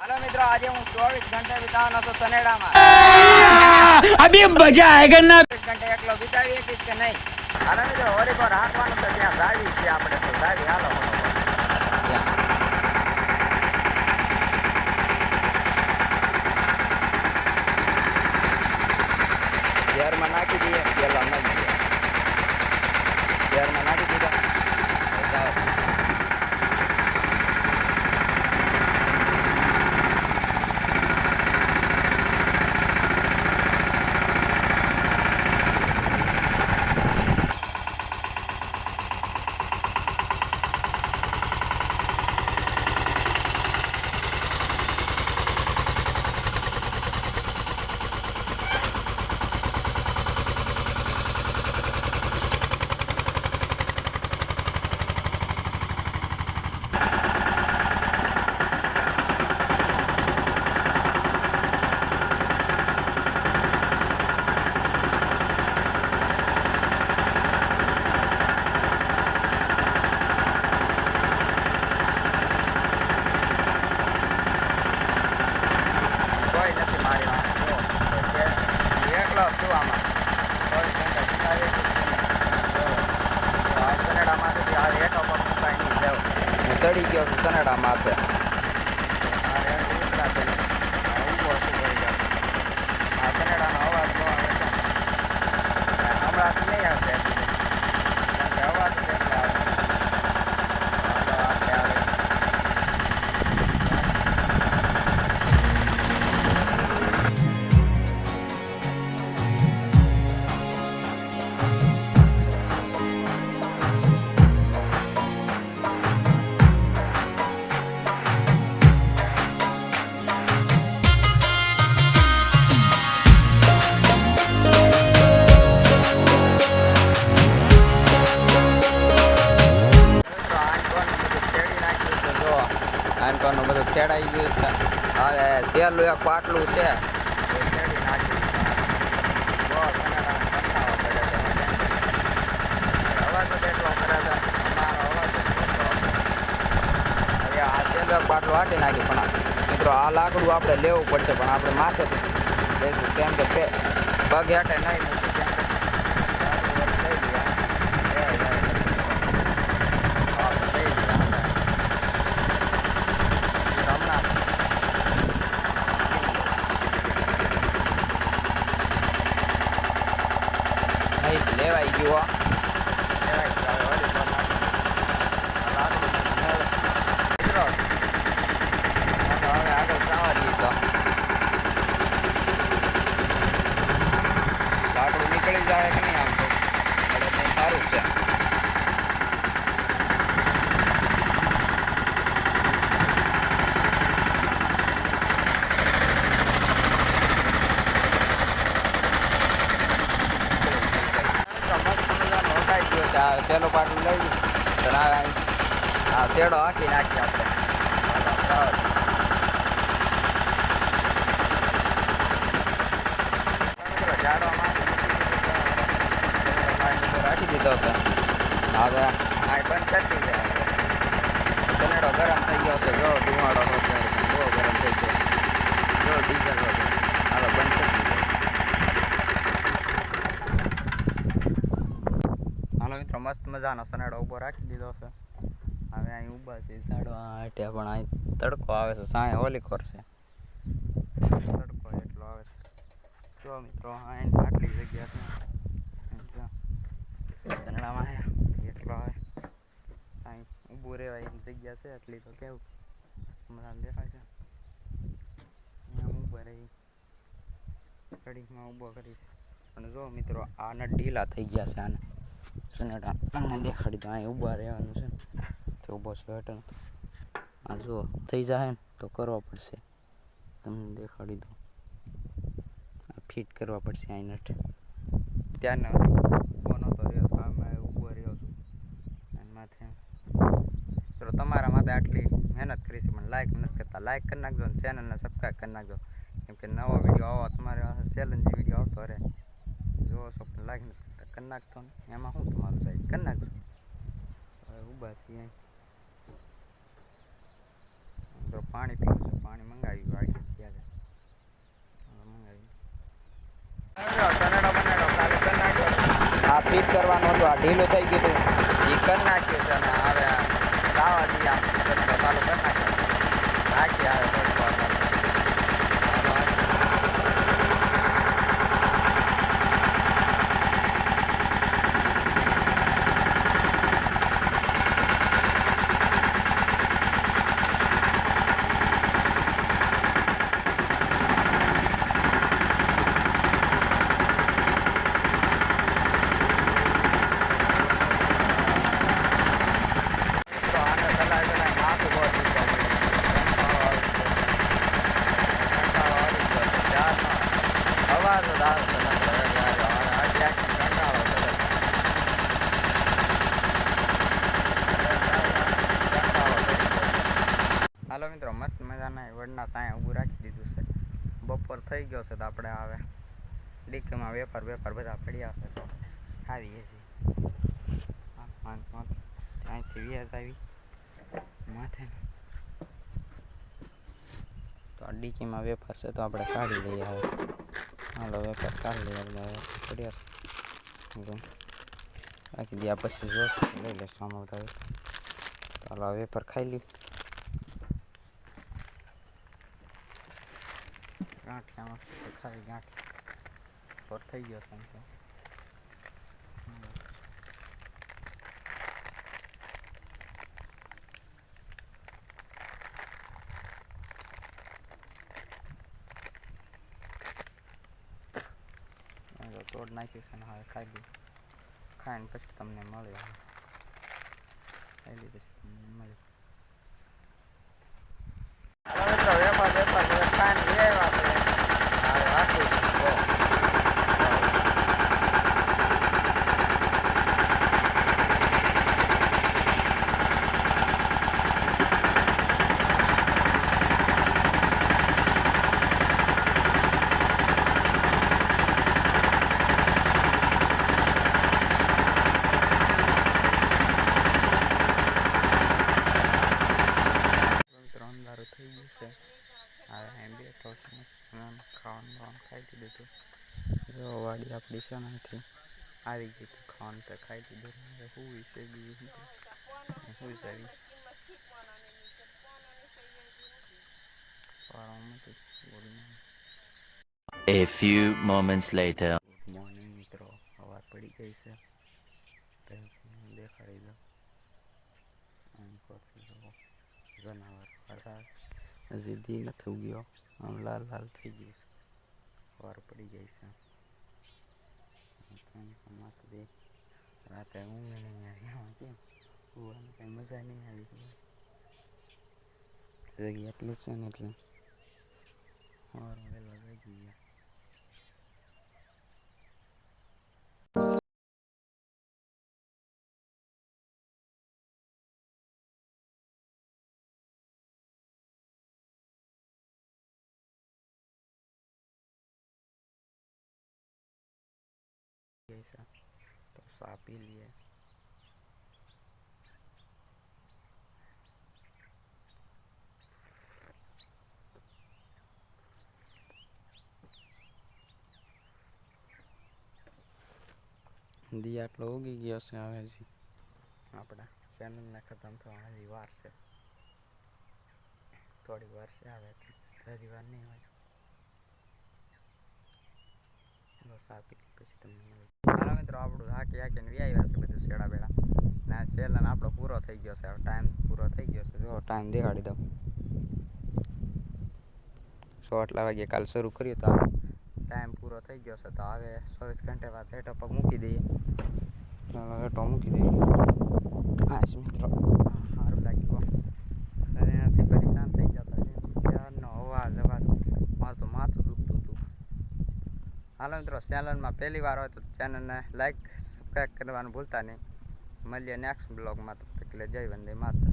Hello मित्रों, आज हूँ 24 घंटे बितावनो छुं सनेडामां। अभी मजा आएगा ना। 24 घंटे एकलो बितावी શકીશ કે નહીં? હાલો મિત્રો, હોરીકોર હાંકવાનું તો ત્યાં જાવી છે આપણે તો જાવી હાલો ગેરમાં નાખી દઈએ, પેલા નાખી દઈએ, ગેરમાં નાખી દીધા. સડી ગયો છું સનેડા માથે. આ સનેડાનો અવાજ ન આવે છે હમણાંથી નહીં આવશે, કારણ કે અવાજ એટલે આવે. આનકોનું બધું ખેડાઈ ગયું છે. હવે સહેલું એક પાટલું છે એ ખેડી નાખ્યું. અવાજ જ એટલો કરે છે, અમારો અવાજ હવે આ સહેલું એક પાટલું હાટી નાખ્યું. પણ મિત્રો આ લાકડું આપણે લેવું પડશે, પણ આપણે માથે લઈશું કેમ કે પગ હેઠે નહીં મૂકીશું. લેવાઈ ગયો હવે આગળ જવા દઈએ તો લાકડું નીકળી જાય કે નહીં આમ તો સારું છે. સેલો પાટલું લઈ આ શેડો હાંકી નાખીએ આપણે. રાખી દીધો છે. હવે આ બંધ કરી દે. સનેડો ગરમ થઈ ગયો છે. જો ધુમાડો બહુ ગરમ થઈ ગયો. જો ડીઝલ હાલો બંધ કરી દીધો. મિત્રો મસ્ત મજાનો સનેડો ઊભો રાખી દીધો છે. હવે અહીં ઊભા છે ઝાડવા હાટે, પણ અહીં તડકો આવે છે. સાંય હોલી કરશે તડકો એટલો આવે છે. જો મિત્રો અહીં આટલી જગ્યા છે સનેડામાં એટલો આવે. અહીં ઊભું રહેવાય એની જગ્યા છે એટલી તો કેવું મસ્ત મજાનું દેખાય છે. અહીંયા ઊભા રહી ઘડીમાં ઊભો કરીશ. અને જો મિત્રો આને ઢીલા થઈ ગયા છે. આને સનેડા આને દેખાડી દો. અહીં ઊભા રહેવાનું છે તો ઊભો છે હટન. આ જો થઈ જાય ને તો કરવો પડશે. તમને દેખાડી દો. આ ફિટ કરવા પડશે અહીં નટ. ત્યારનો ઊભો નહોતો રહ્યો તો આમાં ઊભો રહ્યો છું એના માથે. ચલો તમારા માટે આટલી મહેનત કરી છે, પણ લાઈક નથી કરતા. લાઈક કરી નાખજો અને ચેનલને સબસ્ક્રાઈબ કરી નાખજો, કેમ કે નવો વિડીયો આવો તમારે ચેલેન્જ વિડીયો આવતો રહે. જોવો છો પણ લાઈક નથી કરતા. કરી નાખતો ને એમાં શું તમારું જાય, કરી નાખજો. હવે ઊભા છીએ તો પાણી પીવું છે. પાણી મંગાવી વાળી ત્યારે મંગાવી ટમેટો બનેટો કાલે કરી નાખ્યો. આ ફીટ કરવાનું હતું, આ ઢીલું થઈ ગયું હતું એ કરી નાખ્યું છે. અને હવે દાવા દી આમ ટમેટો ચાલુ કરી નાખ્યો નાખી આવે થોડીક વાર હાલો મિત્રો, મસ્ત મજાના વડના સાયા ઊભું રાખી દીધું છે. બપોર થઈ ગયો છે તો આપણે આવે ડીકીમાં વેપાર બધા પડ્યા છે તો આવીએ છીએ. અહીંથી વ્યાજ આવી માથે તો આ ડીકીમાં વેપાર છે તો આપણે કાઢી લઈએ. હવે હાલો વેપાર કાઢી લઈએ. એટલે પડ્યા છે રાખી દઈએ. પછી જોશું લઈ લેશું આમાં બધા. તો હાલો વેપાર ખાઈ લઈએ. ગાંઠિયામાં ખાલી ગાંઠિયા પર થઈ ગયો છે. તોડ નાખ્યું છે ને હવે ખાઈ લઈએ. ખાઈને પછી તમને મળે. ખાઈ લઈએ પછી તમને મળે. વેપાર ખાઈને લેવા આપણે હવે રાખું છું. થઈ ગયું છે. હવે એમ બેઠો છું ખાવાનું ખાઈ લીધું હતું. જો વાડી આપણી છે નથી આવી ગઈ હતી. ખાવાનું તો ખાઈ લીધું. હવે શું છે બીજું શું છે A few moments later. Good morning મિત્રો, સવાર પડી ગઈ છે. દેખાડી દો જનાવર હજી દી નથી ઉગ્યો. આમ લાલ લાલ થઈ ગયું છે. સવાર પડી ગઈ છે. રાતે ઊંઘ નહીં આવી. કેમ ઊંઘવાની કંઈ મજા નહીં આવી. જગ્યા એટલી છે ને એટલે સવારમાં વહેલા જઈ ગયા. તો સા પી લઈએ. દી આટલો ઉગી ગયો છે. હવે હજી આપણા ચેનલને ખતમ થવા હજી વાર છે. થોડી વાર છે. આવે હજી વાર નહીં હોય. બસ આપી પછી તમને મળે. હાલો મિત્રો, આપણું હાકીને વ્યાવ્યા છે બધું શેડા બેડા ના સેલન આપણો પૂરો થઈ ગયો છે. હવે ટાઈમ પૂરો થઈ ગયો છે. જો ટાઈમ દેખાડી દઉં. 8 વાગે કાલ શરૂ કર્યું તો ટાઈમ પૂરો થઈ ગયો છે. તો હવે 24 ઘંटे બાદ હેઠો પગ મૂકી દઈએ. ચાલો હેઠો મૂકી દઈએ. હા મિત્રો, સારું લાગ્યું. એનાથી પરેશાન થઈ જતા ત્યારનો અવાજ મારું તો માથું દુખતું હતું. હાલો મિત્રો, ચેનલમાં પહેલી વાર હોય તો ચેનલને લાઈક સબસ્ક્રાઈબ કરવાનું ભૂલતા નહીં. મળીએ નેક્સ્ટ બ્લોગમાં. તો એટલે જય વંદે માતરમ.